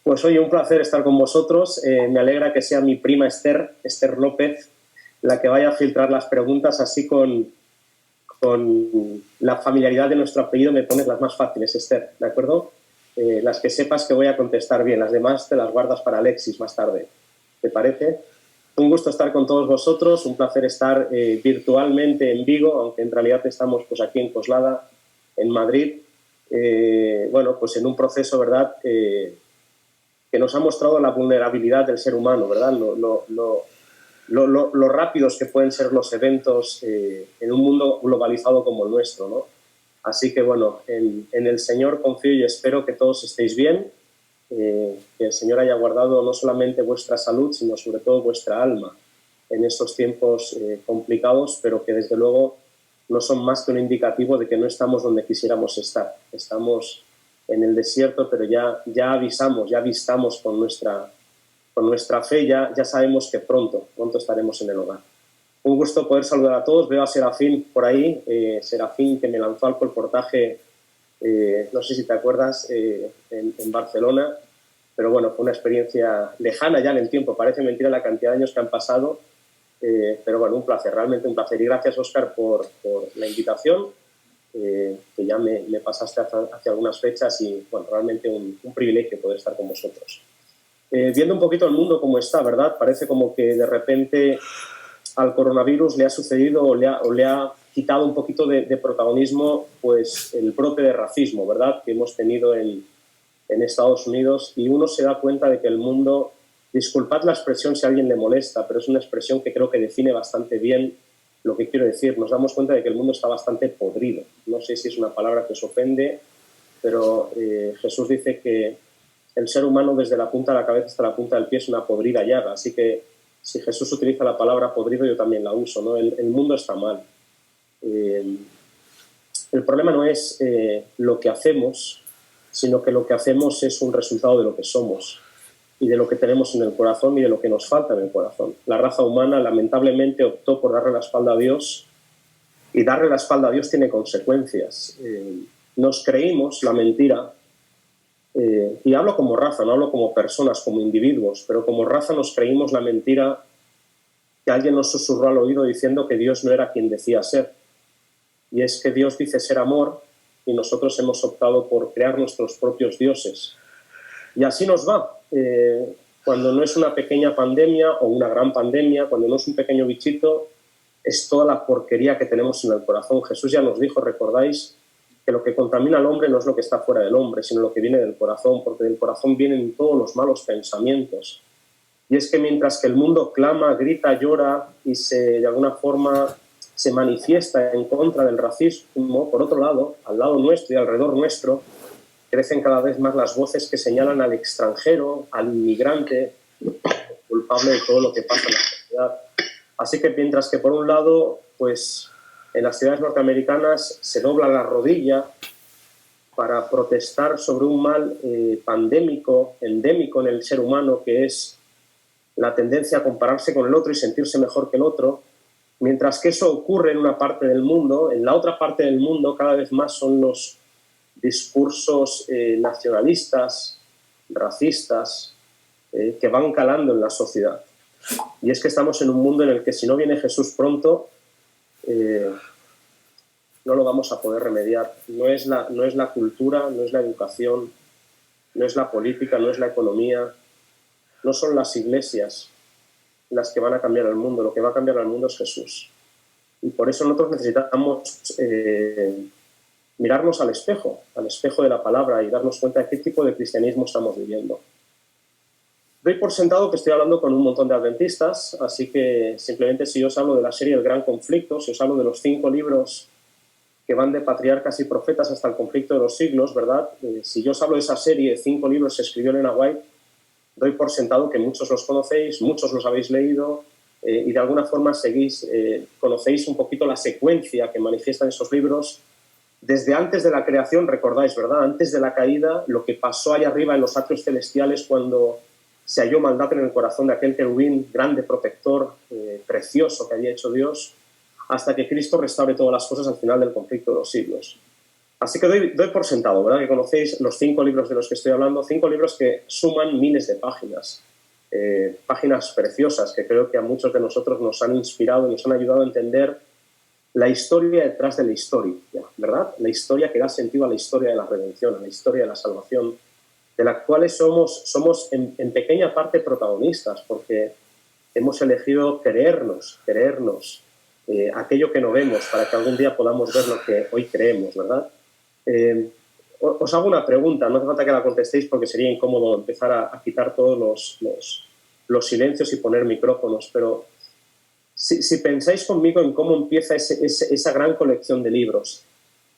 Pues oye, un placer estar con vosotros. Me alegra que sea mi prima Esther López, la que vaya a filtrar las preguntas. Así con la familiaridad de nuestro apellido me pones las más fáciles, Esther, ¿de acuerdo? Las que sepas que voy a contestar bien. Las demás te las guardas para Alexis más tarde. ¿Te parece? Un gusto estar con todos vosotros. Un placer estar virtualmente en Vigo, aunque en realidad estamos pues aquí en Coslada, en Madrid. Bueno, pues en un proceso, ¿verdad?, que nos ha mostrado la vulnerabilidad del ser humano, ¿verdad? Lo rápidos que pueden ser los eventos en un mundo globalizado como el nuestro, ¿no? Así que, bueno, en el Señor confío y espero que todos estéis bien, que el Señor haya guardado no solamente vuestra salud, sino sobre todo vuestra alma en estos tiempos complicados, pero que desde luego no son más que un indicativo de que no estamos donde quisiéramos estar. Estamos en el desierto, pero ya avisamos, ya avistamos con nuestra fe, ya sabemos que pronto estaremos en el hogar. Un gusto poder saludar a todos. Veo a Serafín por ahí, Serafín que me lanzó al colportaje, no sé si te acuerdas, en Barcelona, pero bueno, fue una experiencia lejana ya en el tiempo, parece mentira la cantidad de años que han pasado, pero bueno, un placer, realmente un placer. Y gracias, Óscar, por la invitación, que ya me pasaste hace algunas fechas y bueno, realmente un privilegio poder estar con vosotros. Viendo un poquito el mundo como está, ¿verdad? Parece como que de repente al coronavirus le ha sucedido o le ha quitado un poquito de protagonismo pues el brote de racismo, ¿verdad?, que hemos tenido en Estados Unidos, y uno se da cuenta de que el mundo, disculpad la expresión si a alguien le molesta, pero es una expresión que creo que define bastante bien lo que quiero decir. Nos damos cuenta de que el mundo está bastante podrido. No sé si es una palabra que os ofende, pero Jesús dice que el ser humano desde la punta de la cabeza hasta la punta del pie es una podrida llaga. Así que si Jesús utiliza la palabra podrido, yo también la uso, ¿no? El mundo está mal. El problema no es lo que hacemos, sino que lo que hacemos es un resultado de lo que somos y de lo que tenemos en el corazón y de lo que nos falta en el corazón. La raza humana lamentablemente optó por darle la espalda a Dios, y darle la espalda a Dios tiene consecuencias. Nos creímos la mentira, y hablo como raza, no hablo como personas, como individuos, pero como raza nos creímos la mentira que alguien nos susurró al oído diciendo que Dios no era quien decía ser. Y es que Dios dice ser amor y nosotros hemos optado por crear nuestros propios dioses. Y así nos va. Cuando no es una pequeña pandemia o una gran pandemia, cuando no es un pequeño bichito, es toda la porquería que tenemos en el corazón. Jesús ya nos dijo, recordáis, que lo que contamina al hombre no es lo que está fuera del hombre, sino lo que viene del corazón, porque del corazón vienen todos los malos pensamientos. Y es que mientras que el mundo clama, grita, llora y de alguna forma se manifiesta en contra del racismo, por otro lado, al lado nuestro y alrededor nuestro, crecen cada vez más las voces que señalan al extranjero, al inmigrante, culpable de todo lo que pasa en la sociedad. Así que mientras que por un lado, pues en las ciudades norteamericanas se dobla la rodilla para protestar sobre un mal pandémico, endémico en el ser humano, que es la tendencia a compararse con el otro y sentirse mejor que el otro, mientras que eso ocurre en una parte del mundo, en la otra parte del mundo cada vez más son los discursos nacionalistas, racistas, que van calando en la sociedad. Y es que estamos en un mundo en el que si no viene Jesús pronto, no lo vamos a poder remediar. No es la cultura, no es la educación, no es la política, no es la economía, no son las iglesias las que van a cambiar el mundo. Lo que va a cambiar el mundo es Jesús. Y por eso nosotros necesitamos mirarnos al espejo de la palabra y darnos cuenta de qué tipo de cristianismo estamos viviendo. Doy por sentado que estoy hablando con un montón de adventistas, así que simplemente si yo os hablo de la serie El Gran Conflicto, si os hablo de los 5 libros que van de patriarcas y profetas hasta el conflicto de los siglos, ¿verdad? Si yo os hablo de esa serie, 5 libros que escribió Elena White, doy por sentado que muchos los conocéis, muchos los habéis leído y de alguna forma conocéis un poquito la secuencia que manifiestan esos libros. Desde antes de la creación, recordáis, ¿verdad? Antes de la caída, lo que pasó allá arriba en los atrios celestiales cuando se halló maldad en el corazón de aquel querubín grande, protector, precioso que había hecho Dios, hasta que Cristo restaure todas las cosas al final del conflicto de los siglos. Así que doy por sentado, ¿verdad? Que conocéis los 5 libros de los que estoy hablando, 5 libros que suman miles de páginas, páginas preciosas que creo que a muchos de nosotros nos han inspirado y nos han ayudado a entender la historia detrás de la historia, ¿verdad? La historia que da sentido a la historia de la redención, a la historia de la salvación, de la cual somos en pequeña parte protagonistas, porque hemos elegido creernos aquello que no vemos para que algún día podamos ver lo que hoy creemos, ¿verdad? Os hago una pregunta, no hace falta que la contestéis porque sería incómodo empezar a quitar todos los silencios y poner micrófonos, pero si pensáis conmigo en cómo empieza esa gran colección de libros,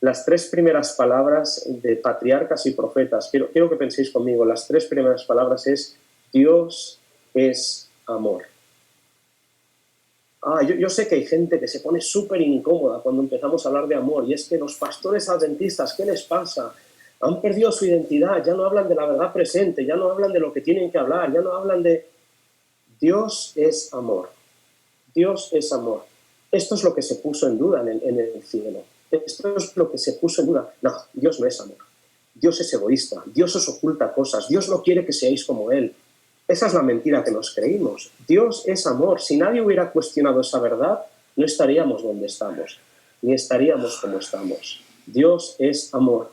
las 3 primeras palabras de patriarcas y profetas, quiero que penséis conmigo, las 3 primeras palabras es Dios es amor. Yo sé que hay gente que se pone súper incómoda cuando empezamos a hablar de amor, y es que los pastores adventistas, ¿qué les pasa? Han perdido su identidad, ya no hablan de la verdad presente, ya no hablan de lo que tienen que hablar, ya no hablan de... Dios es amor. Dios es amor. Esto es lo que se puso en duda en el cielo. Esto es lo que se puso en duda. No, Dios no es amor. Dios es egoísta. Dios os oculta cosas. Dios no quiere que seáis como Él. Esa es la mentira que nos creímos. Dios es amor. Si nadie hubiera cuestionado esa verdad, no estaríamos donde estamos, ni estaríamos como estamos. Dios es amor.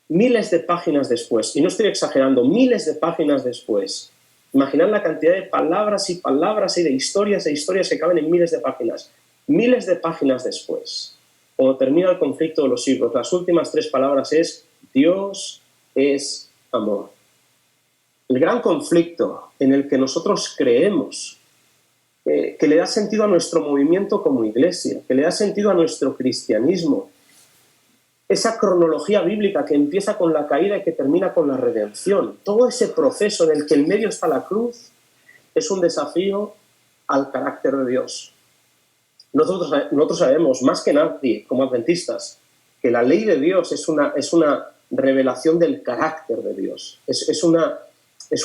Miles de páginas después, y no estoy exagerando, miles de páginas después, imaginad la cantidad de palabras y palabras y de historias que caben en miles de páginas. Miles de páginas después, cuando termina el conflicto de los siglos, las últimas 3 palabras es Dios es amor. El gran conflicto en el que nosotros creemos, que le da sentido a nuestro movimiento como iglesia, que le da sentido a nuestro cristianismo, esa cronología bíblica que empieza con la caída y que termina con la redención, todo ese proceso en el que en medio está la cruz, es un desafío al carácter de Dios. Nosotros sabemos, más que nadie, como adventistas, que la ley de Dios es una revelación del carácter de Dios, es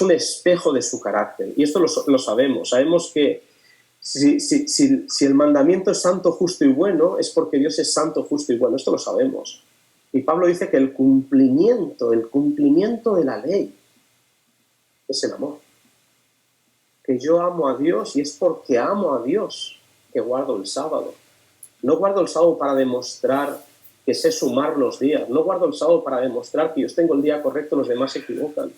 un espejo de su carácter, y esto lo sabemos. Sabemos que si el mandamiento es santo, justo y bueno, es porque Dios es santo, justo y bueno. Esto lo sabemos. Y Pablo dice que el cumplimiento de la ley es el amor. Que yo amo a Dios y es porque amo a Dios que guardo el sábado. No guardo el sábado para demostrar que sé sumar los días. No guardo el sábado para demostrar que yo tengo el día correcto y los demás se equivocan.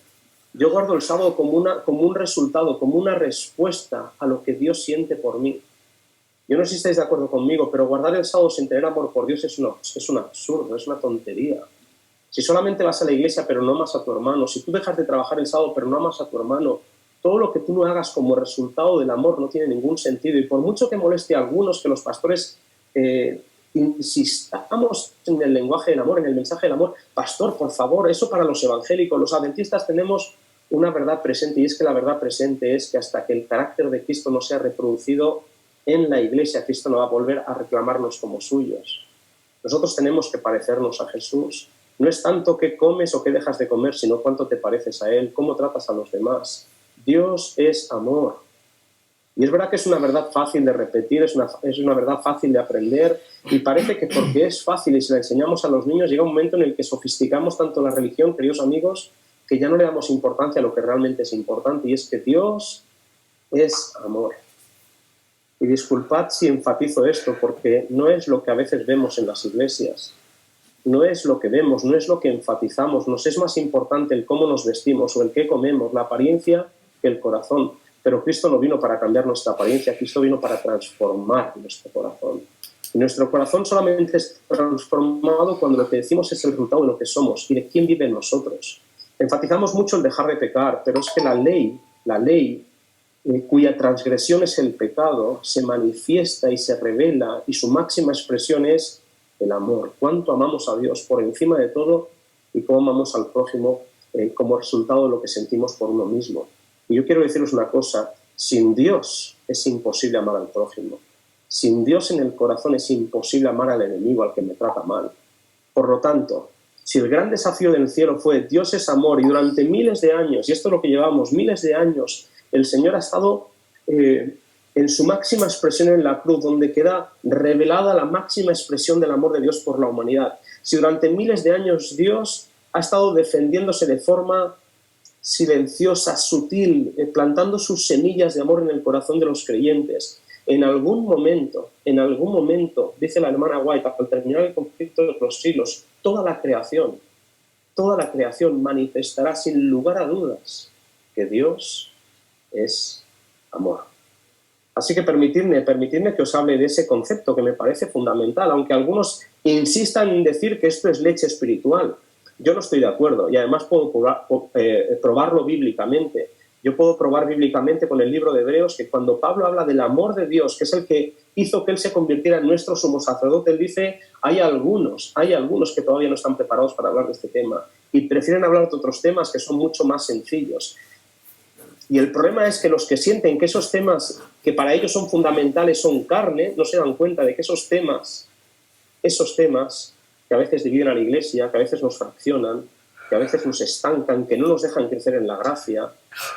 Yo guardo el sábado como un resultado, como una respuesta a lo que Dios siente por mí. Yo no sé si estáis de acuerdo conmigo, pero guardar el sábado sin tener amor por Dios es un absurdo, es una tontería. Si solamente vas a la iglesia pero no amas a tu hermano, si tú dejas de trabajar el sábado pero no amas a tu hermano, todo lo que tú no hagas como resultado del amor no tiene ningún sentido. Y por mucho que moleste a algunos que los pastores insistamos en el lenguaje del amor, en el mensaje del amor, pastor, por favor, eso para los evangélicos, los adventistas tenemos una verdad presente, y es que la verdad presente es que hasta que el carácter de Cristo no sea reproducido en la iglesia, Cristo no va a volver a reclamarnos como suyos. Nosotros tenemos que parecernos a Jesús. No es tanto qué comes o qué dejas de comer, sino cuánto te pareces a Él, cómo tratas a los demás. Dios es amor. Y es verdad que es una verdad fácil de repetir, es una verdad fácil de aprender, y parece que porque es fácil y se la enseñamos a los niños, llega un momento en el que sofisticamos tanto la religión, queridos amigos, que ya no le damos importancia a lo que realmente es importante, y es que Dios es amor. Y disculpad si enfatizo esto, porque no es lo que a veces vemos en las iglesias, no es lo que vemos, no es lo que enfatizamos, nos es más importante el cómo nos vestimos o el qué comemos, la apariencia, que el corazón. Pero Cristo no vino para cambiar nuestra apariencia, Cristo vino para transformar nuestro corazón. Y nuestro corazón solamente es transformado cuando lo que decimos es el resultado de lo que somos y de quién vive en nosotros. Enfatizamos mucho el dejar de pecar, pero es que la ley cuya transgresión es el pecado, se manifiesta y se revela, y su máxima expresión es el amor. Cuánto amamos a Dios por encima de todo y cómo amamos al prójimo como resultado de lo que sentimos por uno mismo. Y yo quiero deciros una cosa, sin Dios es imposible amar al prójimo. Sin Dios en el corazón es imposible amar al enemigo, al que me trata mal. Por lo tanto, si el gran desafío del cielo fue Dios es amor, y durante miles de años, y esto es lo que llevamos, miles de años, el Señor ha estado en su máxima expresión en la cruz, donde queda revelada la máxima expresión del amor de Dios por la humanidad. Si durante miles de años Dios ha estado defendiéndose de forma silenciosa, sutil, plantando sus semillas de amor en el corazón de los creyentes, en algún momento, dice la hermana White, al terminar el conflicto de los siglos, toda la creación manifestará sin lugar a dudas que Dios es amor. Así que permitidme que os hable de ese concepto que me parece fundamental, aunque algunos insistan en decir que esto es leche espiritual. Yo no estoy de acuerdo y además puedo probarlo bíblicamente. Yo puedo probar bíblicamente con el libro de Hebreos que cuando Pablo habla del amor de Dios, que es el que hizo que Él se convirtiera en nuestro sumo sacerdote, Él dice, hay algunos que todavía no están preparados para hablar de este tema y prefieren hablar de otros temas que son mucho más sencillos. Y el problema es que los que sienten que esos temas que para ellos son fundamentales son carne, no se dan cuenta de que esos temas que a veces dividen a la Iglesia, que a veces nos fraccionan, que a veces nos estancan, que no nos dejan crecer en la gracia,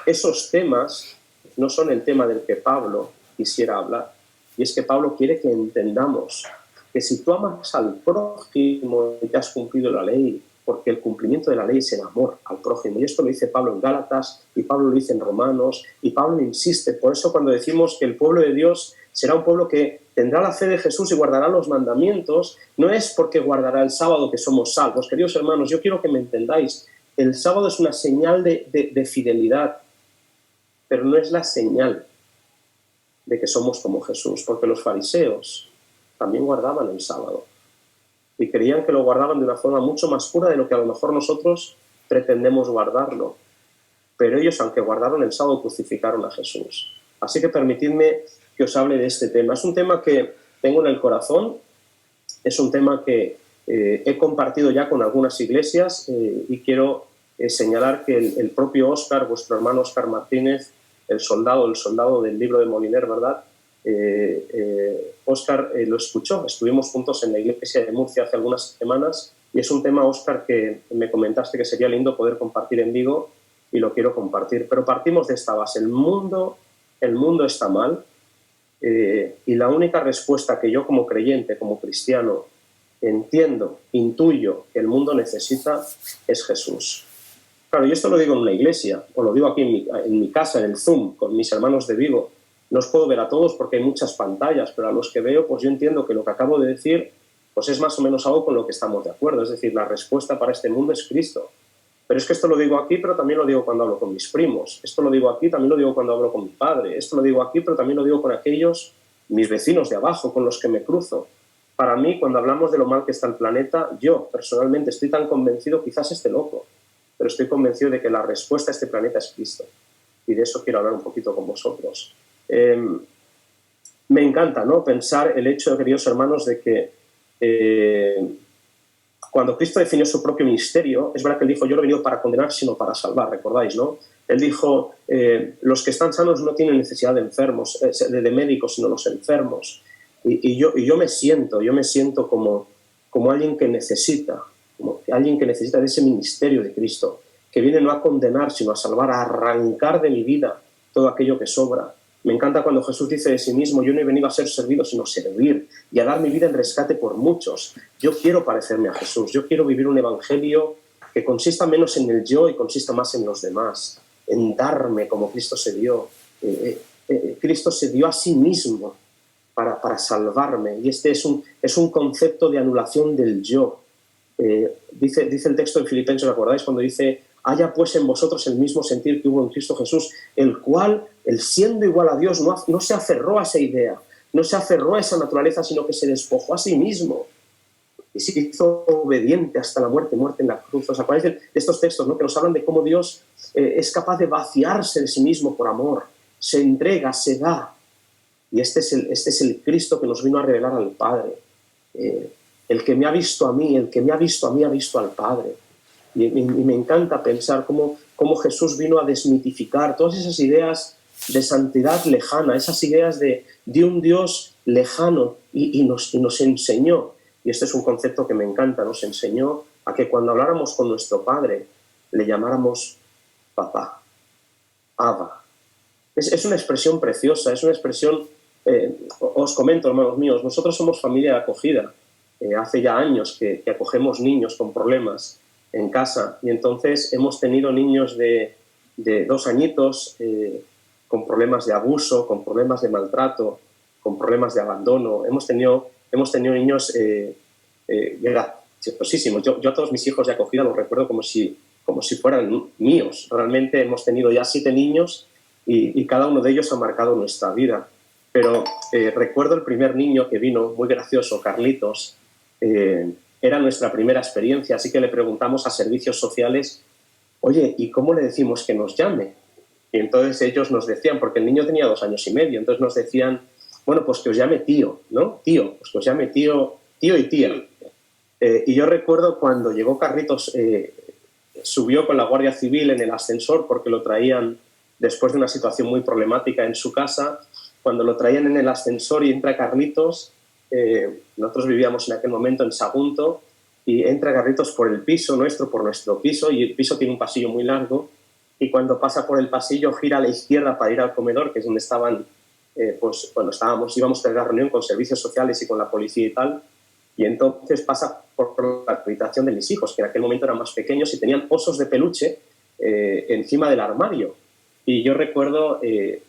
esos temas no son el tema del que Pablo quisiera hablar. Y es que Pablo quiere que entendamos que si tú amas al prójimo y te has cumplido la ley, porque el cumplimiento de la ley es el amor al prójimo. Y esto lo dice Pablo en Gálatas, y Pablo lo dice en Romanos, y Pablo insiste. Por eso cuando decimos que el pueblo de Dios será un pueblo que tendrá la fe de Jesús y guardará los mandamientos, no es porque guardará el sábado que somos salvos. Queridos hermanos, yo quiero que me entendáis. El sábado es una señal de fidelidad, pero no es la señal de que somos como Jesús, porque los fariseos también guardaban el sábado y creían que lo guardaban de una forma mucho más pura de lo que a lo mejor nosotros pretendemos guardarlo. Pero ellos, aunque guardaron el sábado, crucificaron a Jesús. Así que permitidme que os hable de este tema. Es un tema que tengo en el corazón, es un tema que he compartido ya con algunas iglesias y quiero señalar que el propio Óscar, vuestro hermano Óscar Martínez, el soldado del libro de Moliner, ¿verdad? Óscar lo escuchó, estuvimos juntos en la iglesia de Murcia hace algunas semanas y es un tema, Óscar, que me comentaste que sería lindo poder compartir en Vigo y lo quiero compartir, pero partimos de esta base: el mundo está mal y la única respuesta que yo como creyente, como cristiano, entiendo, intuyo que el mundo necesita es Jesús. Claro, yo esto lo digo en una iglesia, o lo digo aquí en mi casa, en el Zoom, con mis hermanos de Vigo. No os puedo ver a todos porque hay muchas pantallas, pero a los que veo, pues yo entiendo que lo que acabo de decir pues es más o menos algo con lo que estamos de acuerdo. Es decir, la respuesta para este mundo es Cristo. Pero es que esto lo digo aquí, pero también lo digo cuando hablo con mis primos. Esto lo digo aquí, también lo digo cuando hablo con mi padre. Esto lo digo aquí, pero también lo digo con aquellos, mis vecinos de abajo, con los que me cruzo. Para mí, cuando hablamos de lo mal que está el planeta, yo personalmente estoy tan convencido, quizás esté loco, pero estoy convencido de que la respuesta a este planeta es Cristo. Y de eso quiero hablar un poquito con vosotros. Me encanta, ¿no?, pensar el hecho, queridos hermanos, de que cuando Cristo definió su propio ministerio, es verdad que Él dijo, yo no he venido para condenar, sino para salvar, ¿recordáis, no? Él dijo, los que están sanos no tienen necesidad de enfermos, de médicos, sino los enfermos. Y yo me siento como alguien que necesita, de ese ministerio de Cristo, que viene no a condenar, sino a salvar, a arrancar de mi vida todo aquello que sobra. Me encanta cuando Jesús dice de sí mismo, yo no he venido a ser servido, sino servir y a dar mi vida en rescate por muchos. Yo quiero parecerme a Jesús, yo quiero vivir un evangelio que consista menos en el yo y consista más en los demás, en darme como Cristo se dio. Cristo se dio a sí mismo para salvarme, y este es un concepto de anulación del yo. Dice el texto de Filipenses, ¿os acordáis? Cuando dice, haya pues en vosotros el mismo sentir que hubo en Cristo Jesús, el cual, él siendo igual a Dios, no se aferró a esa idea, no se aferró a esa naturaleza, sino que se despojó a sí mismo y se hizo obediente hasta la muerte en la cruz. ¿Os acordáis de estos textos, ¿no?, que nos hablan de cómo Dios es capaz de vaciarse de sí mismo por amor, se entrega, se da? Y este es el Cristo que nos vino a revelar al Padre. El que me ha visto a mí, ha visto al Padre. Y me encanta pensar cómo Jesús vino a desmitificar todas esas ideas de santidad lejana, esas ideas de un Dios lejano, y nos enseñó, y este es un concepto que me encanta, nos enseñó a que cuando habláramos con nuestro Padre le llamáramos papá, Abba, Es una expresión preciosa, es una expresión, os comento, hermanos míos, nosotros somos familia de acogida. Hace ya años que acogemos niños con problemas en casa, y entonces hemos tenido niños de 2 añitos con problemas de abuso, con problemas de maltrato, con problemas de abandono. Hemos tenido niños graciosísimos. Yo a todos mis hijos de acogida los recuerdo como si fueran míos. Realmente hemos tenido ya 7 niños y cada uno de ellos ha marcado nuestra vida. Pero recuerdo el primer niño que vino, muy gracioso, Carlitos. Era nuestra primera experiencia, así que le preguntamos a servicios sociales, oye, ¿y cómo le decimos que nos llame? Y entonces ellos nos decían, porque el niño tenía 2 años y medio, entonces nos decían, bueno, pues que os llame tío, ¿no? Tío, pues que os llame tío y tía. Y yo recuerdo cuando llegó Carlitos, subió con la Guardia Civil en el ascensor porque lo traían después de una situación muy problemática en su casa. Cuando lo traían en el ascensor y entra Carlitos, nosotros vivíamos en aquel momento en Sagunto, y entra Carlitos por el piso nuestro, por nuestro piso, y el piso tiene un pasillo muy largo, y cuando pasa por el pasillo gira a la izquierda para ir al comedor, que es donde estaban, pues bueno, íbamos a tener la reunión con servicios sociales y con la policía y tal, y entonces pasa por la habitación de mis hijos, que en aquel momento eran más pequeños y tenían osos de peluche encima del armario. Y yo recuerdo,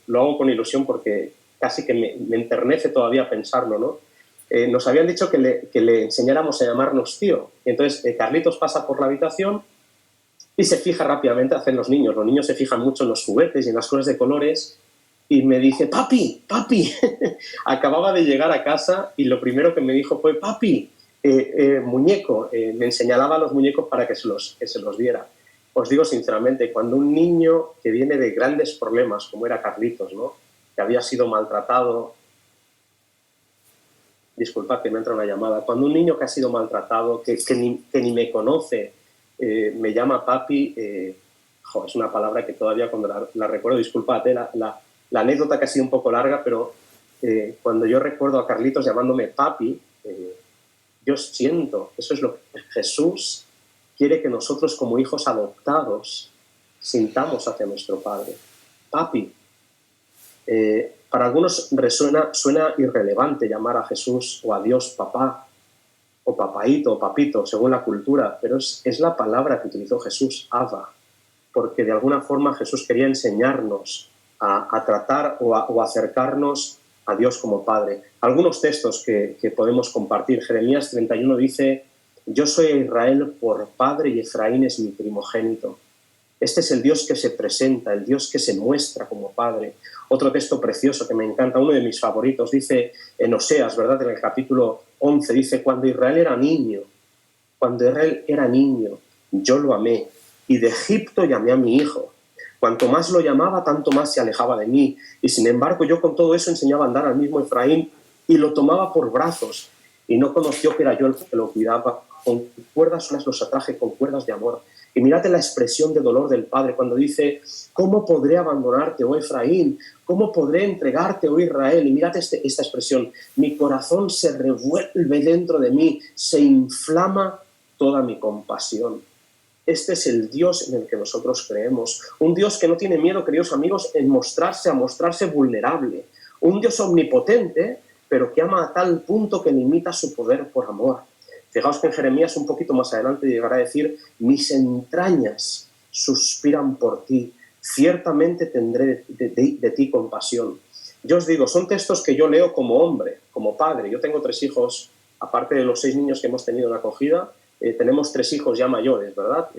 lo hago con ilusión porque casi que me enternece todavía pensarlo, ¿no? Nos habían dicho que le enseñáramos a llamarnos tío. Y entonces Carlitos pasa por la habitación y se fija rápidamente, hacen los niños. Los niños se fijan mucho en los juguetes y en las cosas de colores, y me dice, papi, papi. Acababa de llegar a casa y lo primero que me dijo fue, papi, muñeco. Me señalaba a los muñecos para que se los diera. Os digo sinceramente, cuando un niño que viene de grandes problemas, como era Carlitos, ¿no?, que había sido maltratado, disculpad que me entra una llamada, cuando un niño que ha sido maltratado, que ni me conoce, me llama papi, es una palabra que todavía cuando la recuerdo, disculpad, la anécdota que ha sido un poco larga, pero cuando yo recuerdo a Carlitos llamándome papi, yo siento, eso es lo que Jesús quiere que nosotros como hijos adoptados sintamos hacia nuestro Padre. Papi. Para algunos suena irrelevante llamar a Jesús o a Dios papá, o papaíto, o papito, según la cultura, pero es la palabra que utilizó Jesús, Abba, porque de alguna forma Jesús quería enseñarnos a tratar o acercarnos a Dios como Padre. Algunos textos que podemos compartir. Jeremías 31 dice, yo soy Israel por padre y Efraín es mi primogénito. Este es el Dios que se presenta, el Dios que se muestra como Padre. Otro texto precioso que me encanta, uno de mis favoritos, dice en Oseas, ¿verdad?, en el capítulo 11, dice, cuando Israel era niño, yo lo amé, y de Egipto llamé a mi hijo. Cuanto más lo llamaba, tanto más se alejaba de mí. Y sin embargo, yo con todo eso enseñaba a andar al mismo Efraín y lo tomaba por brazos. Y no conoció que era yo el que lo cuidaba. Con cuerdas los atraje, con cuerdas de amor. Y mirad la expresión de dolor del Padre cuando dice, ¿cómo podré abandonarte, oh Efraín? ¿Cómo podré entregarte, oh Israel? Y mirad esta expresión, mi corazón se revuelve dentro de mí, se inflama toda mi compasión. Este es el Dios en el que nosotros creemos. Un Dios que no tiene miedo, queridos amigos, en mostrarse vulnerable. Un Dios omnipotente, pero que ama a tal punto que limita su poder por amor. Fijaos que en Jeremías un poquito más adelante llegará a decir, mis entrañas suspiran por ti, ciertamente tendré de ti compasión. Yo os digo, son textos que yo leo como hombre, como padre. Yo tengo 3 hijos, aparte de los 6 niños que hemos tenido en la acogida, tenemos 3 hijos ya mayores, ¿verdad?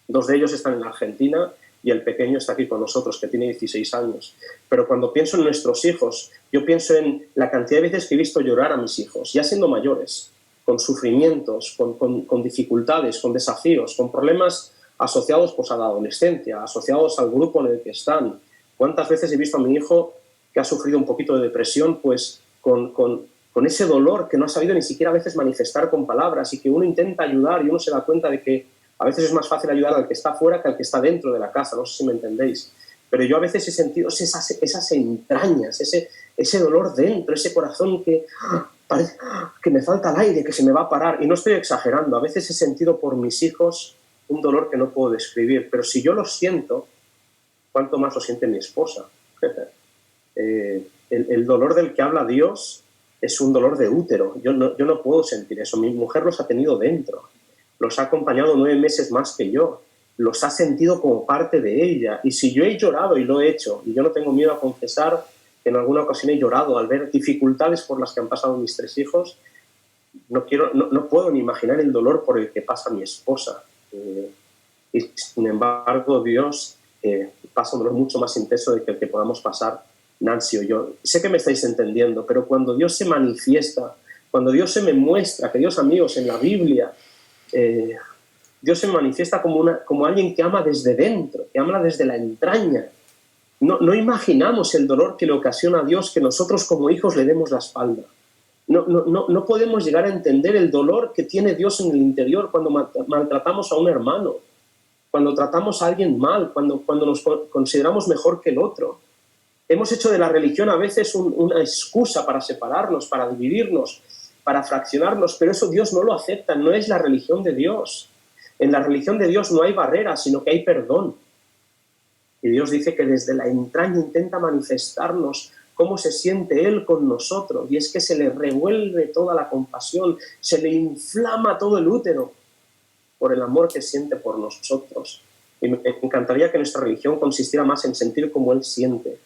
2 de ellos están en Argentina y el pequeño está aquí con nosotros, que tiene 16 años. Pero cuando pienso en nuestros hijos, yo pienso en la cantidad de veces que he visto llorar a mis hijos, ya siendo mayores, con sufrimientos, con dificultades, con desafíos, con problemas asociados pues, a la adolescencia, asociados al grupo en el que están. ¿Cuántas veces he visto a mi hijo que ha sufrido un poquito de depresión pues, con ese dolor que no ha sabido ni siquiera a veces manifestar con palabras y que uno intenta ayudar y uno se da cuenta de que a veces es más fácil ayudar al que está fuera que al que está dentro de la casa? No sé si me entendéis. Pero yo a veces he sentido esas entrañas, ese dolor dentro, ese corazón que parece que me falta el aire, que se me va a parar. Y no estoy exagerando, a veces he sentido por mis hijos un dolor que no puedo describir, pero si yo lo siento, ¿cuánto más lo siente mi esposa? El dolor del que habla Dios es un dolor de útero. Yo no puedo sentir eso. Mi mujer los ha tenido dentro. Los ha acompañado 9 meses más que yo. Los ha sentido como parte de ella. Y si yo he llorado, y lo he hecho, y yo no tengo miedo a confesar que en alguna ocasión he llorado al ver dificultades por las que han pasado mis 3 hijos, no puedo ni imaginar el dolor por el que pasa mi esposa. Y sin embargo, Dios pasa un dolor mucho más intenso de que el que podamos pasar Nancy o yo. Sé que me estáis entendiendo, pero cuando Dios se manifiesta, cuando Dios se me muestra, queridos amigos, en la Biblia, Dios se manifiesta como alguien que ama desde dentro, que ama desde la entraña. No imaginamos el dolor que le ocasiona a Dios que nosotros como hijos le demos la espalda. No podemos llegar a entender el dolor que tiene Dios en el interior cuando maltratamos a un hermano, cuando tratamos a alguien mal, cuando nos consideramos mejor que el otro. Hemos hecho de la religión a veces una excusa para separarnos, para dividirnos, para fraccionarnos, pero eso Dios no lo acepta, no es la religión de Dios. En la religión de Dios no hay barreras, sino que hay perdón. Y Dios dice que desde la entraña intenta manifestarnos cómo se siente Él con nosotros, y es que se le revuelve toda la compasión, se le inflama todo el útero por el amor que siente por nosotros. Y me encantaría que nuestra religión consistiera más en sentir como Él siente,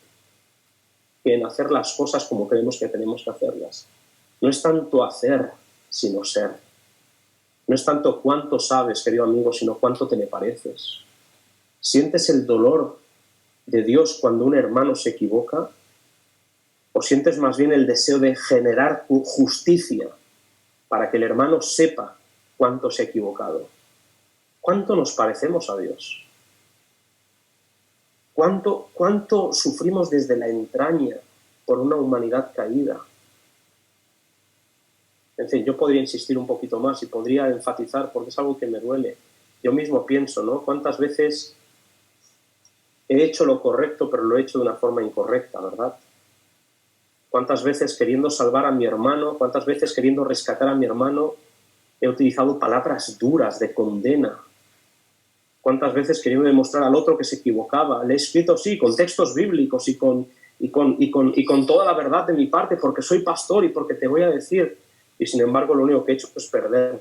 que en hacer las cosas como creemos que tenemos que hacerlas. No es tanto hacer, sino ser. No es tanto cuánto sabes, querido amigo, sino cuánto te le pareces. ¿Sientes el dolor de Dios cuando un hermano se equivoca? ¿O sientes más bien el deseo de generar justicia para que el hermano sepa cuánto se ha equivocado? ¿Cuánto nos parecemos a Dios? ¿Cuánto sufrimos desde la entraña por una humanidad caída? En fin, yo podría insistir un poquito más y podría enfatizar porque es algo que me duele. Yo mismo pienso, ¿no? ¿Cuántas veces he hecho lo correcto pero lo he hecho de una forma incorrecta, verdad? ¿Cuántas veces queriendo salvar a mi hermano, cuántas veces queriendo rescatar a mi hermano he utilizado palabras duras de condena? ¿Cuántas veces queriendo demostrar al otro que se equivocaba? Le he escrito, sí, con textos bíblicos y con toda la verdad de mi parte, porque soy pastor y porque te voy a decir. Y sin embargo, lo único que he hecho es perder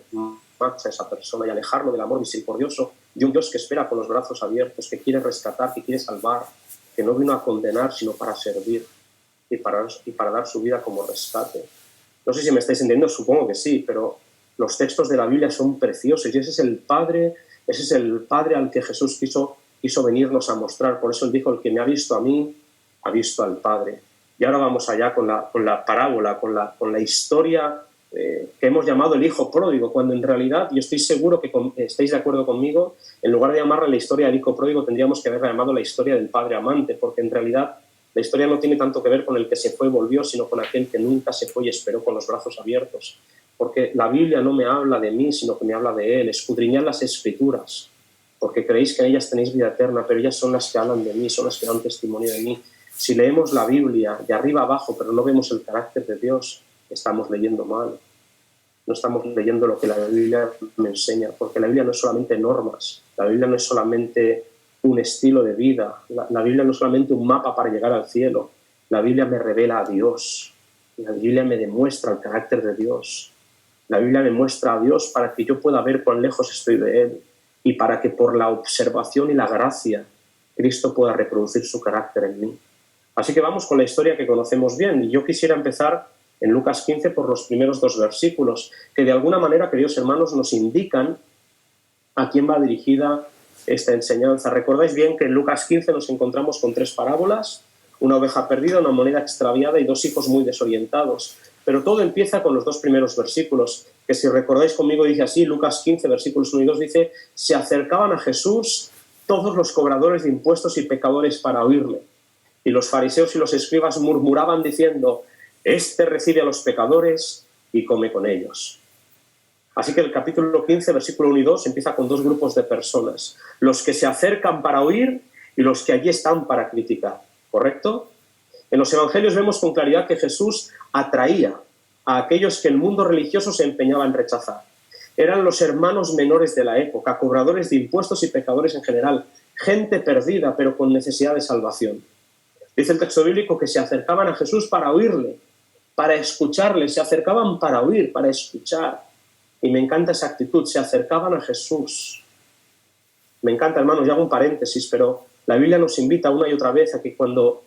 marcha a esa persona y alejarlo del amor misericordioso de un Dios que espera con los brazos abiertos, que quiere rescatar, que quiere salvar, que no vino a condenar, sino para servir y para dar su vida como rescate. No sé si me estáis entendiendo, supongo que sí, pero los textos de la Biblia son preciosos y ese es el Padre al que Jesús quiso venirnos a mostrar. Por eso él dijo, el que me ha visto a mí, ha visto al Padre. Y ahora vamos allá con la parábola, con la historia que hemos llamado el hijo pródigo, cuando en realidad, y estoy seguro que estáis de acuerdo conmigo, en lugar de llamarla la historia del hijo pródigo, tendríamos que haberla llamado la historia del padre amante, porque en realidad la historia no tiene tanto que ver con el que se fue y volvió, sino con aquel que nunca se fue y esperó con los brazos abiertos. Porque la Biblia no me habla de mí, sino que me habla de Él. Escudriñad las Escrituras, porque creéis que en ellas tenéis vida eterna, pero ellas son las que hablan de mí, son las que dan testimonio de mí. Si leemos la Biblia de arriba abajo, pero no vemos el carácter de Dios, estamos leyendo mal. No estamos leyendo lo que la Biblia me enseña, porque la Biblia no es solamente normas, la Biblia no es solamente un estilo de vida, la Biblia no es solamente un mapa para llegar al cielo, la Biblia me revela a Dios, la Biblia me demuestra el carácter de Dios, la Biblia me muestra a Dios para que yo pueda ver cuán lejos estoy de Él y para que por la observación y la gracia Cristo pueda reproducir su carácter en mí. Así que vamos con la historia que conocemos bien, y yo quisiera empezar en Lucas 15 por los primeros 2 versículos, que de alguna manera, queridos hermanos, nos indican a quién va dirigida esta enseñanza. Recordáis bien que en Lucas 15 nos encontramos con 3 parábolas, una oveja perdida, una moneda extraviada y 2 hijos muy desorientados. Pero todo empieza con los 2 primeros versículos, que si recordáis conmigo dice así, Lucas 15, versículos 1 y 2 dice, se acercaban a Jesús todos los cobradores de impuestos y pecadores para oírle. Y los fariseos y los escribas murmuraban diciendo, este recibe a los pecadores y come con ellos. Así que el capítulo 15, versículo 1 y 2, empieza con 2 grupos de personas. Los que se acercan para oír y los que allí están para criticar. ¿Correcto? En los evangelios vemos con claridad que Jesús atraía a aquellos que el mundo religioso se empeñaba en rechazar. Eran los hermanos menores de la época, cobradores de impuestos y pecadores en general, gente perdida pero con necesidad de salvación. Dice el texto bíblico que se acercaban a Jesús para oírle, para escucharle, se acercaban para oír, para escuchar. Y me encanta esa actitud, se acercaban a Jesús. Me encanta, hermanos, y hago un paréntesis, pero la Biblia nos invita una y otra vez a que cuando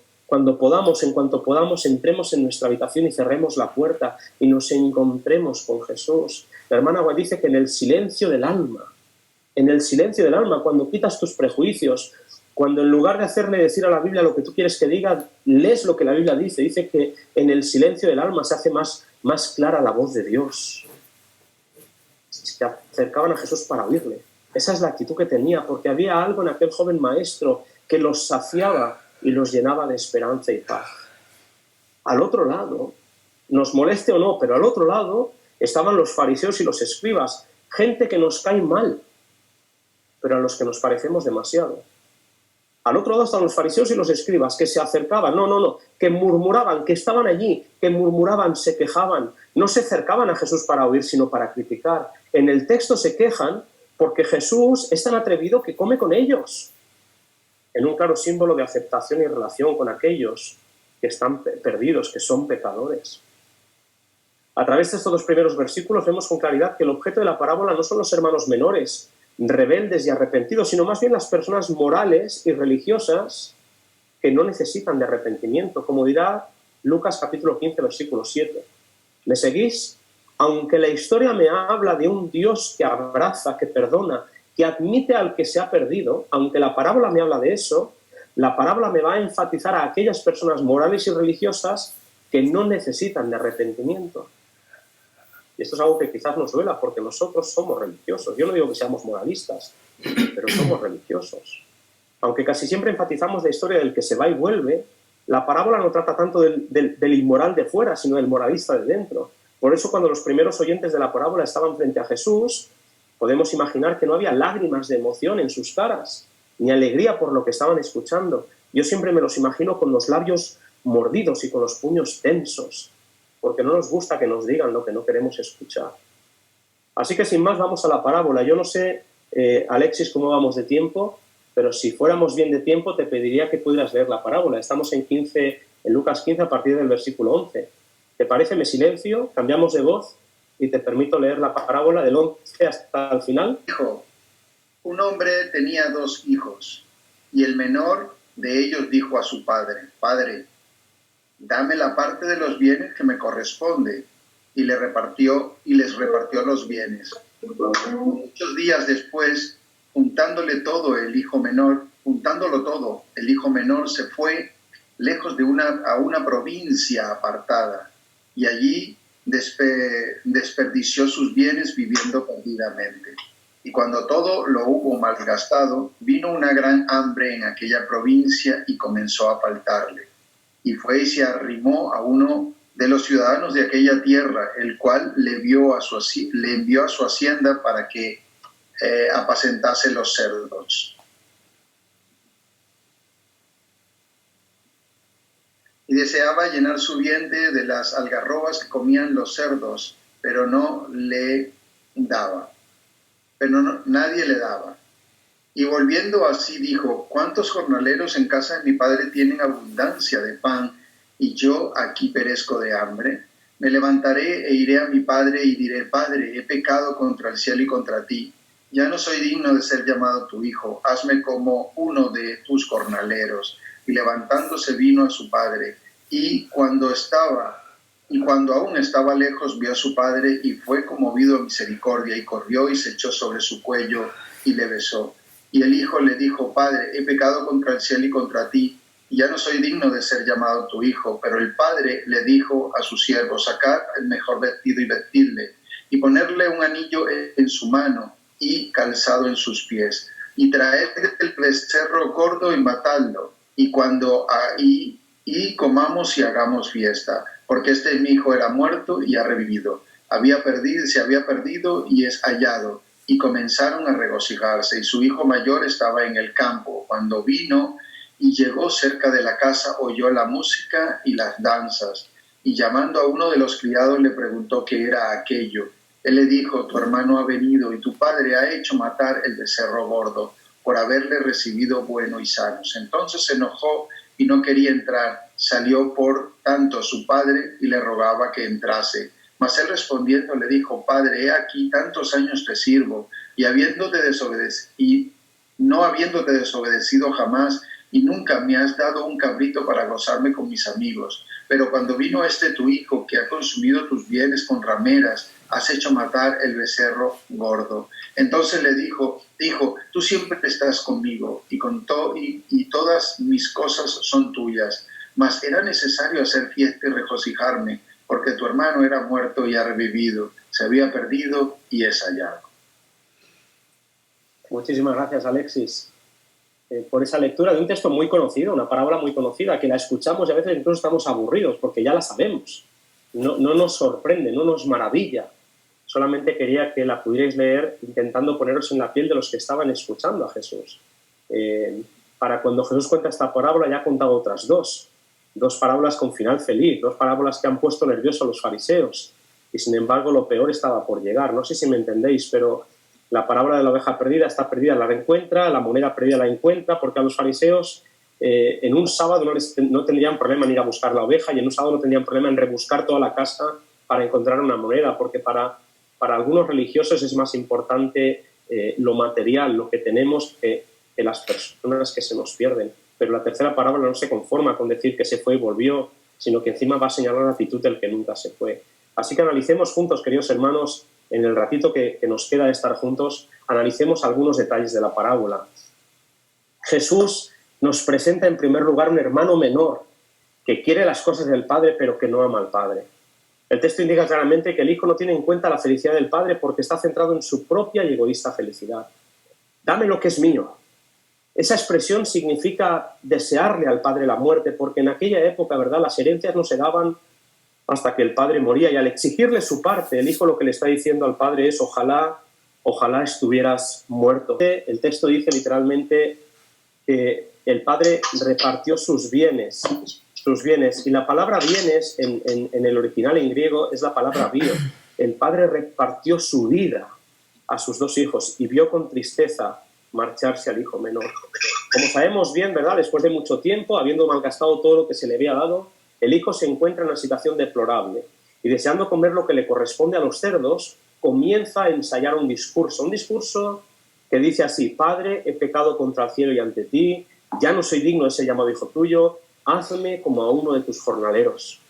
podamos, en cuanto podamos, entremos en nuestra habitación y cerremos la puerta y nos encontremos con Jesús. La hermana White dice que en el silencio del alma, cuando quitas tus prejuicios, cuando en lugar de hacerle decir a la Biblia lo que tú quieres que diga, lees lo que la Biblia dice. Dice que en el silencio del alma se hace más clara la voz de Dios. Se acercaban a Jesús para oírle. Esa es la actitud que tenía, porque había algo en aquel joven maestro que los saciaba y los llenaba de esperanza y paz. Al otro lado, nos moleste o no, pero al otro lado estaban los fariseos y los escribas, gente que nos cae mal, pero a los que nos parecemos demasiado. Al otro lado estaban los fariseos y los escribas, que se acercaban, que murmuraban, que estaban allí, que murmuraban, se quejaban, no se acercaban a Jesús para oír, sino para criticar. En el texto se quejan porque Jesús es tan atrevido que come con ellos, en un claro símbolo de aceptación y relación con aquellos que están perdidos, que son pecadores. A través de estos dos primeros versículos vemos con claridad que el objeto de la parábola no son los hermanos menores, rebeldes y arrepentidos, sino más bien las personas morales y religiosas que no necesitan de arrepentimiento, como dirá Lucas capítulo 15, versículo 7. ¿Me seguís? Aunque la historia me habla de un Dios que abraza, que perdona, que admite al que se ha perdido, aunque la parábola me habla de eso, la parábola me va a enfatizar a aquellas personas morales y religiosas que no necesitan de arrepentimiento. Y esto es algo que quizás nos duela porque nosotros somos religiosos. Yo no digo que seamos moralistas, pero somos religiosos. Aunque casi siempre enfatizamos la historia del que se va y vuelve, la parábola no trata tanto del inmoral de fuera, sino del moralista de dentro. Por eso cuando los primeros oyentes de la parábola estaban frente a Jesús, podemos imaginar que no había lágrimas de emoción en sus caras, ni alegría por lo que estaban escuchando. Yo siempre me los imagino con los labios mordidos y con los puños tensos, porque no nos gusta que nos digan lo que no queremos escuchar. Así que sin más vamos a la parábola. Yo no sé, Alexis, cómo vamos de tiempo, pero si fuéramos bien de tiempo te pediría que pudieras leer la parábola. Estamos en Lucas 15 a partir del versículo 11. ¿Te parece? Me silencio, cambiamos de voz y te permito leer la parábola del 11 hasta el final. Dijo, un hombre tenía 2 hijos, y el menor de ellos dijo a su padre, «Padre, dame la parte de los bienes que me corresponde», y les repartió los bienes. Muchos días después, juntándolo todo, el hijo menor se fue lejos a una provincia apartada, y allí desperdició sus bienes viviendo perdidamente. Y cuando todo lo hubo malgastado, vino una gran hambre en aquella provincia y comenzó a faltarle. Y fue y se arrimó a uno de los ciudadanos de aquella tierra, el cual le envió a su hacienda para que apacentase los cerdos. Y deseaba llenar su vientre de las algarrobas que comían los cerdos, pero nadie le daba. Y volviendo así dijo, ¿cuántos jornaleros en casa de mi padre tienen abundancia de pan, y yo aquí perezco de hambre? Me levantaré e iré a mi padre y diré, Padre, he pecado contra el cielo y contra ti. Ya no soy digno de ser llamado tu hijo, hazme como uno de tus jornaleros. Y levantándose vino a su padre, y cuando aún estaba lejos, vio a su padre y fue conmovido a misericordia, y corrió y se echó sobre su cuello y le besó. Y el hijo le dijo, Padre, he pecado contra el cielo y contra ti, y ya no soy digno de ser llamado tu hijo. Pero el padre le dijo a sus siervos, sacad el mejor vestido y vestidle, y ponerle un anillo en su mano y calzado en sus pies, y traed el becerro gordo y matadlo, y comamos y hagamos fiesta, porque mi hijo era muerto y ha revivido, se había perdido y es hallado. Y comenzaron a regocijarse, y su hijo mayor estaba en el campo. Cuando vino y llegó cerca de la casa, oyó la música y las danzas, y llamando a uno de los criados le preguntó qué era aquello. Él le dijo, tu hermano ha venido y tu padre ha hecho matar el becerro gordo, por haberle recibido bueno y sanos. Entonces se enojó y no quería entrar. Salió por tanto su padre y le rogaba que entrase. Mas él respondiendo le dijo: Padre, he aquí tantos años te sirvo, y no habiéndote desobedecido jamás, y nunca me has dado un cabrito para gozarme con mis amigos. Pero cuando vino este tu hijo, que ha consumido tus bienes con rameras, has hecho matar el becerro gordo. Entonces le dijo: Hijo, tú siempre estás conmigo, y todas mis cosas son tuyas. Mas era necesario hacer fiesta y regocijarme, porque tu hermano era muerto y ha revivido, se había perdido y es hallado. Muchísimas gracias, Alexis, por esa lectura de un texto muy conocido, una parábola muy conocida, que la escuchamos y a veces incluso estamos aburridos porque ya la sabemos. No nos sorprende, no nos maravilla. Solamente quería que la pudierais leer intentando poneros en la piel de los que estaban escuchando a Jesús. Para cuando Jesús cuenta esta parábola ya ha contado otras dos parábolas con final feliz, dos parábolas que han puesto nerviosos a los fariseos, y sin embargo lo peor estaba por llegar. No sé si me entendéis, pero la parábola de la oveja perdida está perdida, la encuentra, la moneda perdida la encuentra, porque a los fariseos en un sábado no tendrían problema en ir a buscar la oveja, y en un sábado no tendrían problema en rebuscar toda la casa para encontrar una moneda, porque para algunos religiosos es más importante lo material, lo que tenemos, que las personas que se nos pierden. Pero la tercera parábola no se conforma con decir que se fue y volvió, sino que encima va a señalar la actitud del que nunca se fue. Así que analicemos juntos, queridos hermanos, en el ratito que nos queda de estar juntos, analicemos algunos detalles de la parábola. Jesús nos presenta en primer lugar un hermano menor que quiere las cosas del Padre pero que no ama al Padre. El texto indica claramente que el Hijo no tiene en cuenta la felicidad del Padre porque está centrado en su propia y egoísta felicidad. Dame lo que es mío. Esa expresión significa desearle al Padre la muerte, porque en aquella época, ¿verdad?, las herencias no se daban hasta que el Padre moría, y al exigirle su parte, el Hijo lo que le está diciendo al Padre es: ojalá estuvieras muerto. El texto dice literalmente que el Padre repartió sus bienes, y la palabra bienes en el original en griego es la palabra bio. El Padre repartió su vida a sus dos hijos y vio con tristeza marcharse al hijo menor. Como sabemos bien, ¿verdad?, después de mucho tiempo, habiendo malgastado todo lo que se le había dado, el hijo se encuentra en una situación deplorable y, deseando comer lo que le corresponde a los cerdos, comienza a ensayar un discurso que dice así: Padre, he pecado contra el cielo y ante ti, ya no soy digno de ser llamado hijo tuyo, hazme como a uno de tus jornaleros.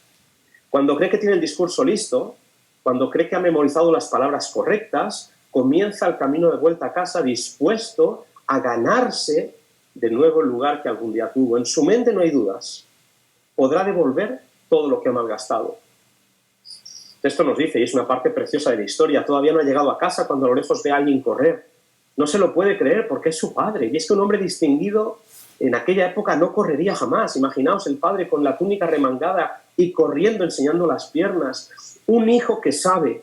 Cuando cree que tiene el discurso listo, cuando cree que ha memorizado las palabras correctas, comienza el camino de vuelta a casa dispuesto a ganarse de nuevo el lugar que algún día tuvo. En su mente no hay dudas. Podrá devolver todo lo que ha malgastado. Esto nos dice, y es una parte preciosa de la historia, todavía no ha llegado a casa cuando a lo lejos ve a alguien correr. No se lo puede creer porque es su padre. Y es que un hombre distinguido en aquella época no correría jamás. Imaginaos el padre con la túnica remangada y corriendo, enseñando las piernas. Un hijo que sabe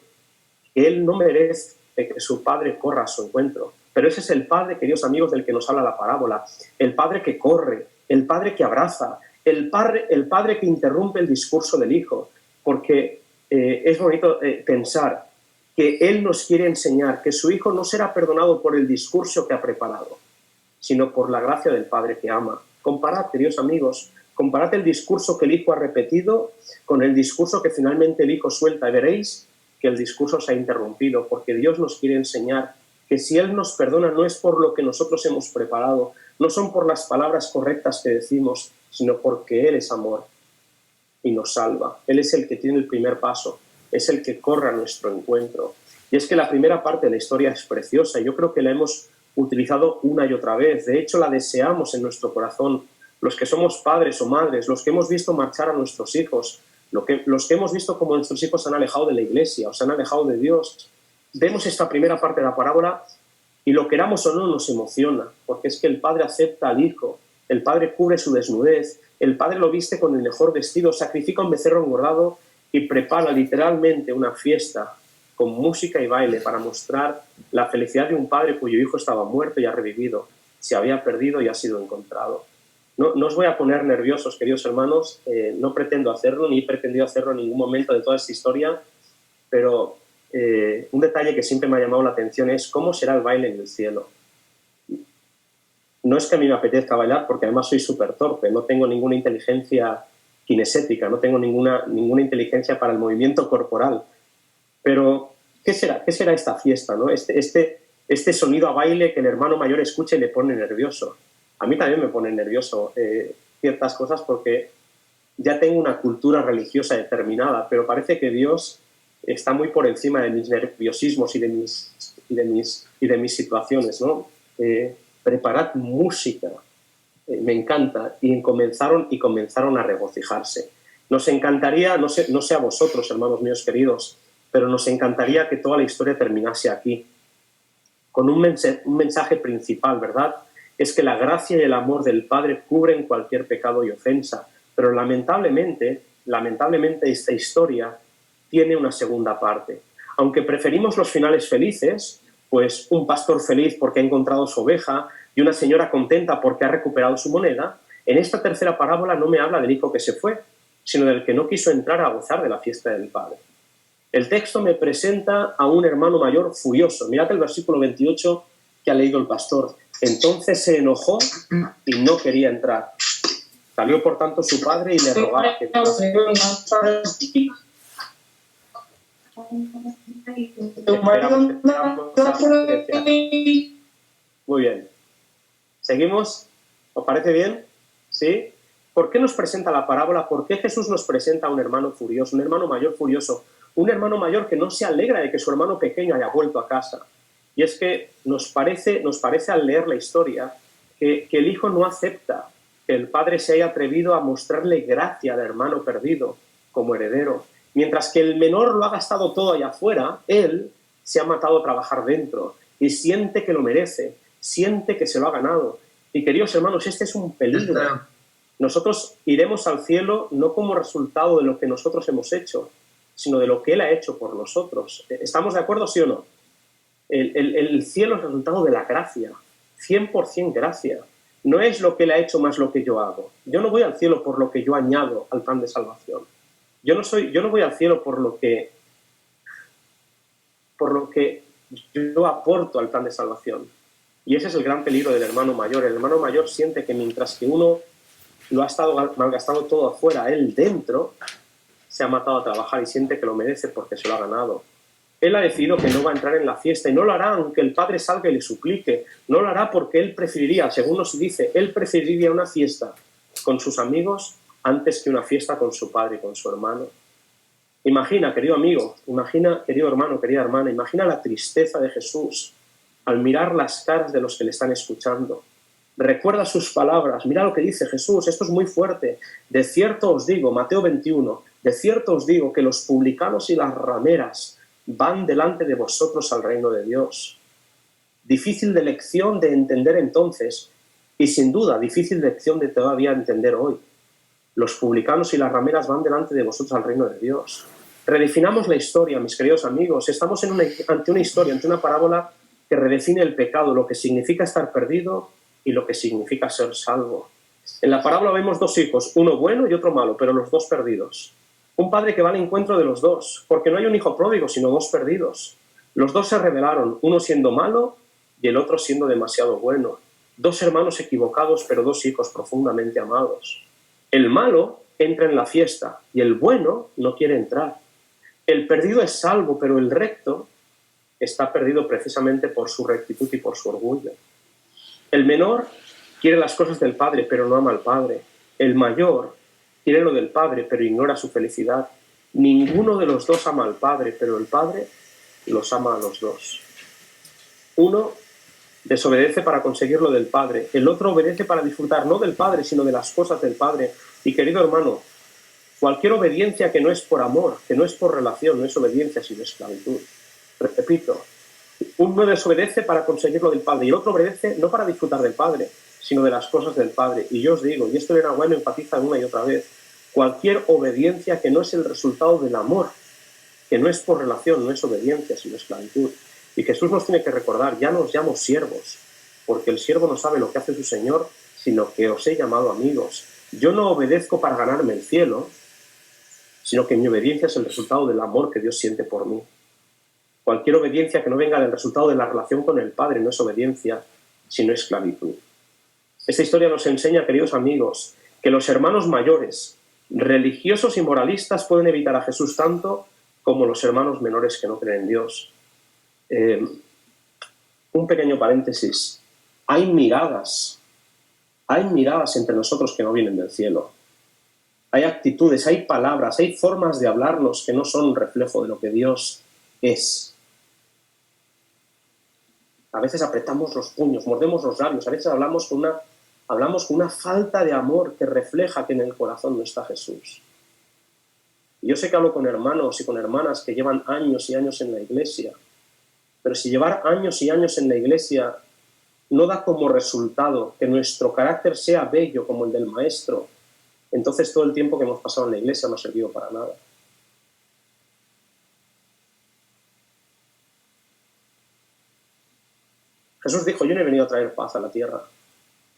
que él no merece que su padre corra a su encuentro. Pero ese es el padre, queridos amigos, del que nos habla la parábola. El padre que corre, el padre que abraza, el padre que interrumpe el discurso del hijo. Porque es bonito pensar que él nos quiere enseñar que su hijo no será perdonado por el discurso que ha preparado, sino por la gracia del Padre que ama. Comparad, queridos amigos, comparad el discurso que el hijo ha repetido con el discurso que finalmente el hijo suelta, y veréis que el discurso se ha interrumpido, porque Dios nos quiere enseñar que si Él nos perdona no es por lo que nosotros hemos preparado, no son por las palabras correctas que decimos, sino porque Él es amor y nos salva. Él es el que tiene el primer paso, es el que corre a nuestro encuentro. Y es que la primera parte de la historia es preciosa, y yo creo que la hemos utilizado una y otra vez. De hecho, la deseamos en nuestro corazón. Los que somos padres o madres, los que hemos visto marchar a nuestros hijos, los que hemos visto como nuestros hijos se han alejado de la iglesia o se han alejado de Dios, vemos esta primera parte de la parábola y, lo queramos o no, nos emociona, porque es que el padre acepta al hijo, el padre cubre su desnudez, el padre lo viste con el mejor vestido, sacrifica un becerro engordado y prepara literalmente una fiesta con música y baile para mostrar la felicidad de un padre cuyo hijo estaba muerto y ha revivido, se había perdido y ha sido encontrado. No os voy a poner nerviosos, queridos hermanos, no pretendo hacerlo, ni he pretendido hacerlo en ningún momento de toda esta historia, pero un detalle que siempre me ha llamado la atención es cómo será el baile en el cielo. no es que a mí me apetezca bailar, porque además soy súper torpe, no tengo ninguna inteligencia kinesética, no tengo ninguna inteligencia para el movimiento corporal. Pero, ¿qué será esta fiesta, ¿no? Este sonido a baile que el hermano mayor escucha y le pone nervioso. A mí también me pone nervioso ciertas cosas porque ya tengo una cultura religiosa determinada, pero parece que Dios está muy por encima de mis nerviosismos y de mis situaciones, ¿no? Preparad música, me encanta, y comenzaron a regocijarse. Nos encantaría, no sé a vosotros, hermanos míos queridos, pero nos encantaría que toda la historia terminase aquí, con un mensaje principal, ¿verdad? Es que la gracia y el amor del Padre cubren cualquier pecado y ofensa, pero lamentablemente esta historia tiene una segunda parte. Aunque preferimos los finales felices, pues un pastor feliz porque ha encontrado su oveja y una señora contenta porque ha recuperado su moneda, en esta tercera parábola no me habla del hijo que se fue, sino del que no quiso entrar a gozar de la fiesta del Padre. El texto me presenta a un hermano mayor furioso. Mirad el versículo 28 que ha leído el pastor. Entonces se enojó y no quería entrar. Salió por tanto su padre y le rogaba que Muy bien. ¿Seguimos? ¿Os parece bien? ¿Sí? ¿Por qué nos presenta la parábola? ¿Por qué Jesús nos presenta a un hermano furioso, un hermano mayor furioso? Un hermano mayor que no se alegra de que su hermano pequeño haya vuelto a casa. Y es que nos parece al leer la historia que el hijo no acepta que el padre se haya atrevido a mostrarle gracia al hermano perdido como heredero. Mientras que el menor lo ha gastado todo allá afuera, él se ha matado a trabajar dentro y siente que lo merece, siente que se lo ha ganado. Y queridos hermanos, este es un peligro. Nosotros iremos al cielo no como resultado de lo que nosotros hemos hecho, sino de lo que Él ha hecho por nosotros. ¿Estamos de acuerdo, sí o no? El cielo es el resultado de la gracia, 100% gracia. No es lo que Él ha hecho más lo que yo hago. Yo no voy al cielo por lo que yo añado al plan de salvación. Yo no voy al cielo por lo que yo aporto al plan de salvación. Y ese es el gran peligro del hermano mayor. El hermano mayor siente que mientras que uno lo ha estado malgastando todo afuera, él dentro se ha matado a trabajar y siente que lo merece porque se lo ha ganado. Él ha decidido que no va a entrar en la fiesta y no lo hará aunque el padre salga y le suplique. No lo hará porque él preferiría, según nos dice, él preferiría una fiesta con sus amigos antes que una fiesta con su padre y con su hermano. Imagina, querido amigo, imagina, querido hermano, querida hermana, imagina la tristeza de Jesús al mirar las caras de los que le están escuchando. Recuerda sus palabras, mira lo que dice Jesús, esto es muy fuerte. De cierto os digo, Mateo 21, de cierto os digo que los publicanos y las rameras van delante de vosotros al reino de Dios. Difícil de lección de entender entonces, y sin duda difícil de lección de todavía entender hoy. Los publicanos y las rameras van delante de vosotros al reino de Dios. Redefinamos la historia, mis queridos amigos. Estamos ante una historia, ante una parábola que redefine el pecado, lo que significa estar perdido y lo que significa ser salvo. En la parábola vemos dos hijos, uno bueno y otro malo, pero los dos perdidos. Un padre que va al encuentro de los dos, porque no hay un hijo pródigo, sino dos perdidos. Los dos se rebelaron, uno siendo malo y el otro siendo demasiado bueno. Dos hermanos equivocados, pero dos hijos profundamente amados. El malo entra en la fiesta y el bueno no quiere entrar. El perdido es salvo, pero el recto está perdido precisamente por su rectitud y por su orgullo. El menor quiere las cosas del padre, pero no ama al padre. El mayor quiere lo del padre, pero ignora su felicidad. Ninguno de los dos ama al padre, pero el padre los ama a los dos. Uno desobedece para conseguir lo del padre. El otro obedece para disfrutar no del padre, sino de las cosas del padre. Y querido hermano, cualquier obediencia que no es por amor, que no es por relación, no es obediencia, sino esclavitud. Repito, uno desobedece para conseguir lo del Padre y el otro obedece no para disfrutar del Padre, sino de las cosas del Padre. Y yo os digo, y esto Elena White lo enfatiza una y otra vez, cualquier obediencia que no es el resultado del amor, que no es por relación, no es obediencia, sino esclavitud. Y Jesús nos tiene que recordar, ya no os llamo siervos, porque el siervo no sabe lo que hace su Señor, sino que os he llamado amigos. Yo no obedezco para ganarme el cielo, sino que mi obediencia es el resultado del amor que Dios siente por mí. Cualquier obediencia que no venga del resultado de la relación con el Padre no es obediencia, sino esclavitud. Esta historia nos enseña, queridos amigos, que los hermanos mayores, religiosos y moralistas, pueden evitar a Jesús tanto como los hermanos menores que no creen en Dios. Un pequeño paréntesis. Hay miradas entre nosotros que no vienen del cielo. Hay actitudes, hay palabras, hay formas de hablarnos que no son un reflejo de lo que Dios es. A veces apretamos los puños, mordemos los labios, a veces hablamos con una falta de amor que refleja que en el corazón no está Jesús. Y yo sé que hablo con hermanos y con hermanas que llevan años y años en la iglesia, pero si llevar años y años en la iglesia no da como resultado que nuestro carácter sea bello como el del Maestro, entonces todo el tiempo que hemos pasado en la iglesia no ha servido para nada. Jesús dijo: yo no he venido a traer paz a la tierra,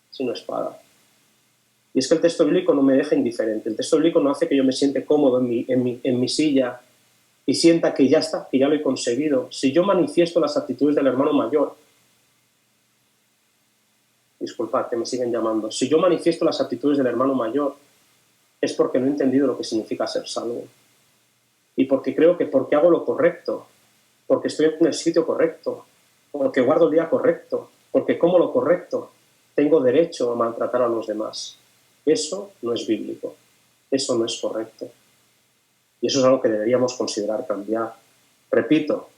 sino espada. Y es que el texto bíblico no me deja indiferente. El texto bíblico no hace que yo me siente cómodo en mi silla y sienta que ya está, que ya lo he conseguido. Si yo manifiesto las actitudes del hermano mayor, disculpad que me siguen llamando, si yo manifiesto las actitudes del hermano mayor, es porque no he entendido lo que significa ser salvo. Y porque creo que porque hago lo correcto, porque estoy en el sitio correcto, porque guardo el día correcto, porque como lo correcto, tengo derecho a maltratar a los demás. Eso no es bíblico, eso no es correcto. Y eso es algo que deberíamos considerar cambiar. Repito,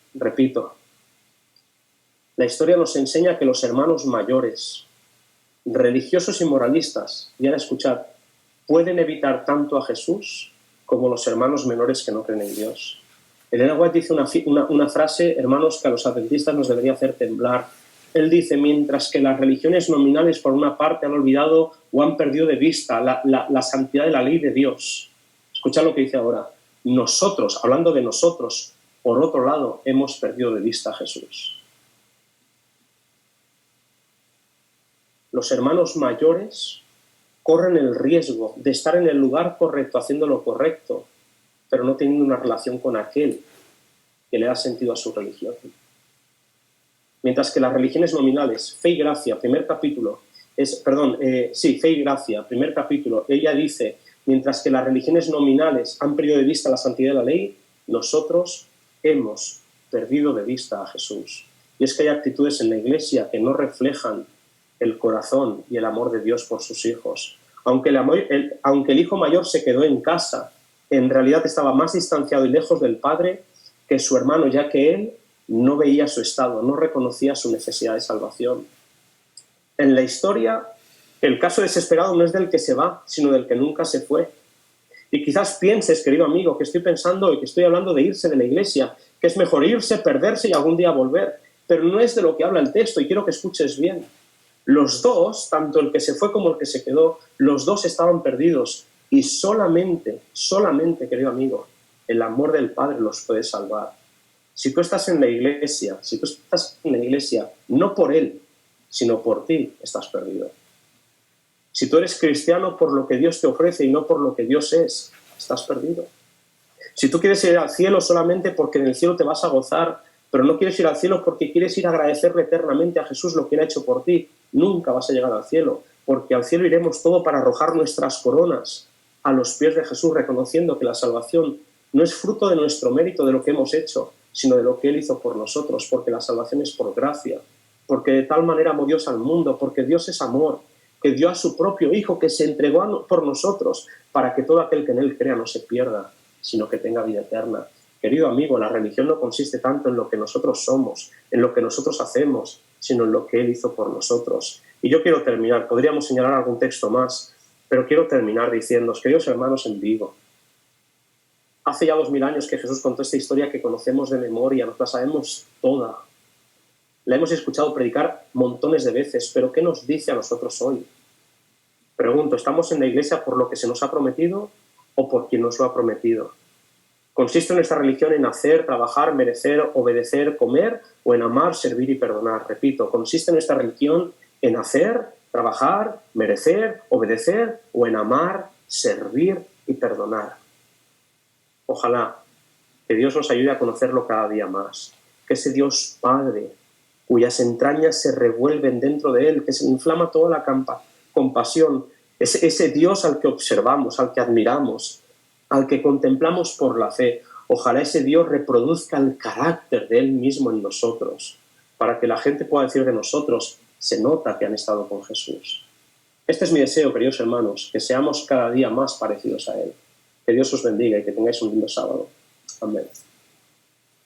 la historia nos enseña que los hermanos mayores, religiosos y moralistas, y ahora escuchad, pueden evitar tanto a Jesús como los hermanos menores que no creen en Dios. Elena White dice una frase, hermanos, que a los adventistas nos debería hacer temblar. Él dice: mientras que las religiones nominales por una parte han olvidado o han perdido de vista la santidad de la ley de Dios. Escuchad lo que dice ahora. Nosotros, hablando de nosotros, por otro lado, hemos perdido de vista a Jesús. Los hermanos mayores corren el riesgo de estar en el lugar correcto, haciendo lo correcto, pero no teniendo una relación con aquel que le da sentido a su religión. Mientras que las religiones nominales, Fe y Gracia, primer capítulo, Fe y Gracia, primer capítulo, ella dice: mientras que las religiones nominales han perdido de vista la santidad de la ley, nosotros hemos perdido de vista a Jesús. Y es que hay actitudes en la iglesia que no reflejan el corazón y el amor de Dios por sus hijos. Aunque el hijo mayor se quedó en casa, en realidad estaba más distanciado y lejos del padre que su hermano, ya que él no veía su estado, no reconocía su necesidad de salvación. En la historia, el caso desesperado no es del que se va, sino del que nunca se fue. Y quizás pienses, querido amigo, que estoy pensando y que estoy hablando de irse de la iglesia, que es mejor irse, perderse y algún día volver. Pero no es de lo que habla el texto, y quiero que escuches bien. Los dos, tanto el que se fue como el que se quedó, los dos estaban perdidos. Y solamente, querido amigo, el amor del Padre los puede salvar. Si tú estás en la iglesia, no por Él, sino por ti, estás perdido. Si tú eres cristiano por lo que Dios te ofrece y no por lo que Dios es, estás perdido. Si tú quieres ir al cielo solamente porque en el cielo te vas a gozar, pero no quieres ir al cielo porque quieres ir a agradecerle eternamente a Jesús lo que Él ha hecho por ti, nunca vas a llegar al cielo, porque al cielo iremos todo para arrojar nuestras coronas a los pies de Jesús, reconociendo que la salvación no es fruto de nuestro mérito, de lo que hemos hecho, sino de lo que Él hizo por nosotros, porque la salvación es por gracia, porque de tal manera amó Dios al mundo, porque Dios es amor, que dio a su propio Hijo, que se entregó por nosotros, para que todo aquel que en Él crea no se pierda, sino que tenga vida eterna. Querido amigo, la religión no consiste tanto en lo que nosotros somos, en lo que nosotros hacemos, sino en lo que Él hizo por nosotros. Y yo quiero terminar, podríamos señalar algún texto más, pero quiero terminar diciéndoos, queridos hermanos en Vigo, hace ya 2000 años que Jesús contó esta historia que conocemos de memoria, nos la sabemos toda. La hemos escuchado predicar montones de veces, pero ¿qué nos dice a nosotros hoy? Pregunto, ¿estamos en la iglesia por lo que se nos ha prometido o por quien nos lo ha prometido? ¿Consiste nuestra religión en hacer, trabajar, merecer, obedecer, comer o en amar, servir y perdonar? Repito, ¿consiste nuestra religión en hacer, trabajar, merecer, obedecer o en amar, servir y perdonar? Ojalá que Dios nos ayude a conocerlo cada día más, que ese Dios Padre, cuyas entrañas se revuelven dentro de Él, que se inflama toda compasión, ese Dios al que observamos, al que admiramos, al que contemplamos por la fe, ojalá ese Dios reproduzca el carácter de Él mismo en nosotros, para que la gente pueda decir de nosotros, se nota que han estado con Jesús. Este es mi deseo, queridos hermanos, que seamos cada día más parecidos a Él. Que Dios os bendiga y que tengáis un lindo sábado. Amén.